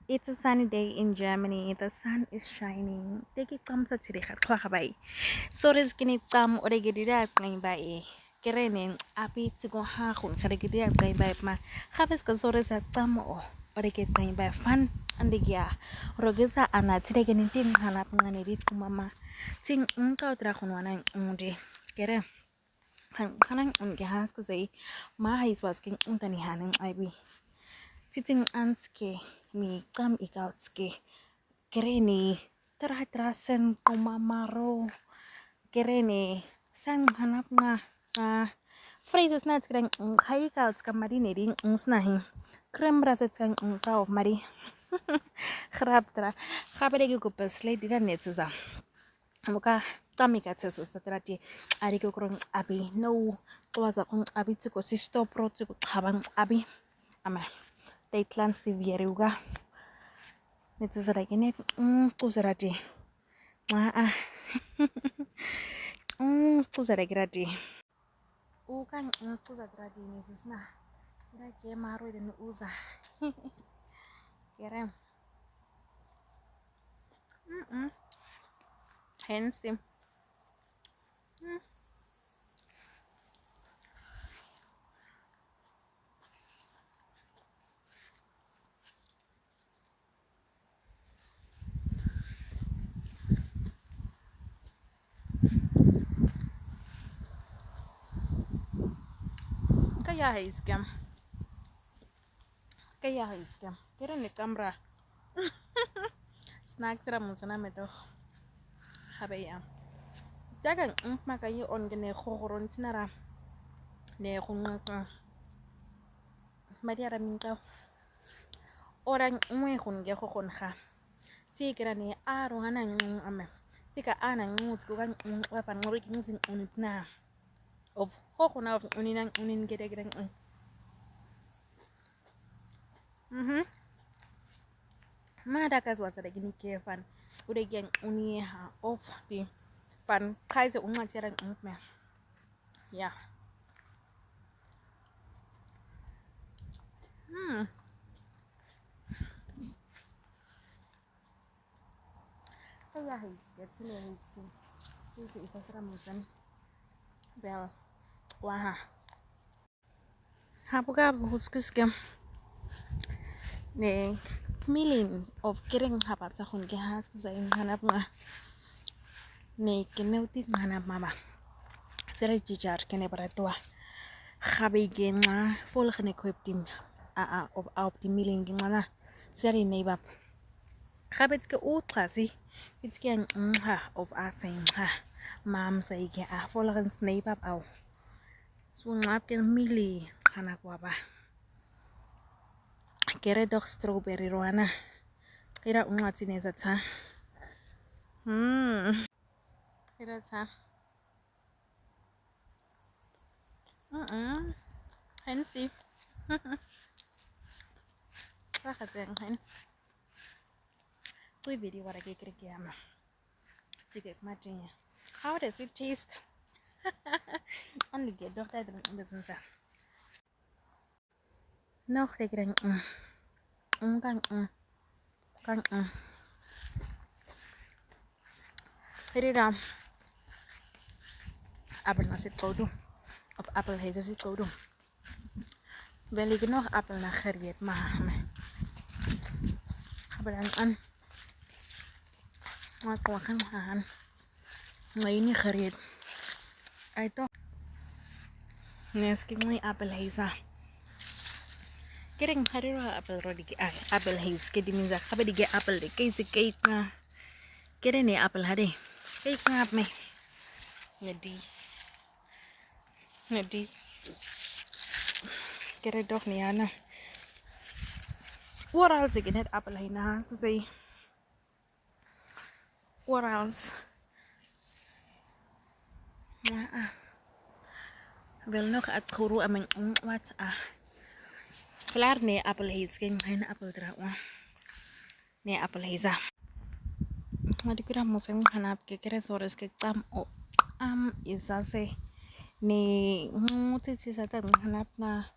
It's a sunny day in Germany. The sun is shining. Teki kam sa tiri khat kwa khabai. Sores kini kam ore gedira ngai bai. Kerene api tigo ha khun khare gedira ngai bai ma. Khabes ka sores sa tam o ore get ngai bai fan andigia. Rogesa ana tire geni tin hanap ngani rit kumama. Ting ka tra khun wana unde. Kere kanang unge has ko sei ma hais was king untani hanan aibi. Sitting anske ni kam ikautske kereni terasen kumamaro kereni sang hanap nga phrases na tskrang khai kauts kamari neri snahi krem raset skang tau mari khrap tra khabere gi kupes le dira netsa amuka tamika tseso satrati ari ko krong abi no kwaza kong abi tsiko si stop pro tsiko khabang abi ama Deitlands die Vieruga. Net is like net scusarati. Scusarati. Ukan scusarati nisna. Ira ke maro den uza. Kerem. Hence dem. Kaya iskam. Kaya iskam. Keren ni kamera. Snacks ra musana meto. Khabaya. Dagan makayi on gene khoron tinara. Ne khunga. Mariara minka. Orang mwe khun ge khon kha. Sikira ni aro hanan ame. Sika ana ngut ko kan wapan ngori kin sin unit na. Of khona of uninan unin gede gede. Mada kas wasa da gini ke fan. Ude gen uni ha of di fan kaise unga tiran me. Ya. Kaya hai getsile hai skin. Sisi isasra musan. Bel. Waha. Hapuka huskuskem. Ne million of getting hapat sa hun ke has sa in hanap nga. Ne keneuti hanap mama. Sere jijar kene baratua. Khabe gen nga volgende koop tim of op die million gen nga. Sere nebab. Khabet ke utrasi. It's gen of asing ha. Mam say ke volgens nebab au. So ngap ken mili hanap waba. Kere doch strawberry roana. Ira ungathi neza tha. Ira tha. Hen Steve. Raha zeng hen. Tui video wara ke kere kiama. Tigek matinya. How does it taste? Only get doch that in the sunsa. Nog te kere kan Ira apple nasi kodu. Op apple heet nasi kodu. Wil ik nog appel naar geriet maken? Gaan aan. Maar ik kan gaan. Nee, niet geriet. Uit toch? Nee, ik niet appel heesa. Kering hari ro appel ro di appel hees. Kedi minza kabe di appel de keisi keit na. Kere ne appel hade. Keit ngap me. Nedi. Kere doch ni ana. What else again het appel heen na to say. What else? Wil nog at guru ameng wat Klaar nee appel hees geen appel drawa. Nee appel heesa. Maar die kura museng hanap ke kere sores ke tam o isase ni nguti sisa tan hanap na